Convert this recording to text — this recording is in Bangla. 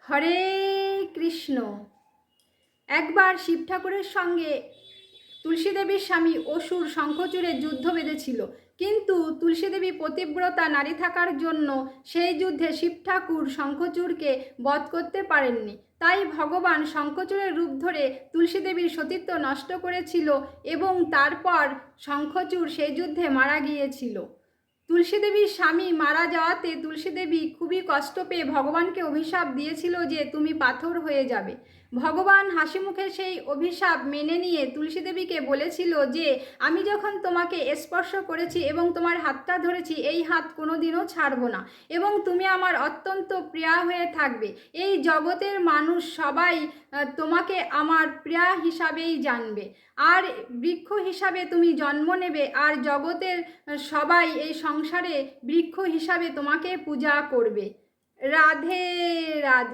হরে কৃষ্ণ। একবার শিব ঠাকুরের সঙ্গে তুলসী দেবীর স্বামী অসুর শঙ্খচূড়ের যুদ্ধ বেঁধেছিল, কিন্তু তুলসী দেবী পতিব্রতা নারী থাকার জন্য সেই যুদ্ধে শিব ঠাকুর শঙ্খচূড়কে বধ করতে পারেননি। তাই ভগবান শঙ্খচূড়ের রূপ ধরে তুলসী দেবীর সতীত্ব নষ্ট করেছিল এবং তারপর শঙ্খচূড় সেই যুদ্ধে মারা গিয়েছিল। তুলসী দেবীর স্বামী মারা যাওয়াতে তুলসী দেবী খুবই কষ্ট পেয়ে ভগবানকে অভিশাপ দিয়েছিল যে তুমি পাথর হয়ে যাবে। ভগবান হাসি মুখে সেই অভিশাপ মেনে নিয়ে তুলসী দেবীকে বলেছিল যে আমি যখন তোমাকে স্পর্শ করেছি এবং তোমার হাতটা ধরেছি, এই হাত কোনোদিনও ছাড়বো না এবং তুমি আমার অত্যন্ত প্রিয়া হয়ে থাকবে। এই জগতের মানুষ সবাই তোমাকে আমার প্রিয়া হিসাবেই জানবে, আর বৃক্ষ হিসাবে তুমি জন্ম নেবে, আর জগতের সবাই এই সংসারে বৃক্ষ হিসাবে তোমাকে পূজা করবে। রাধে রাধে।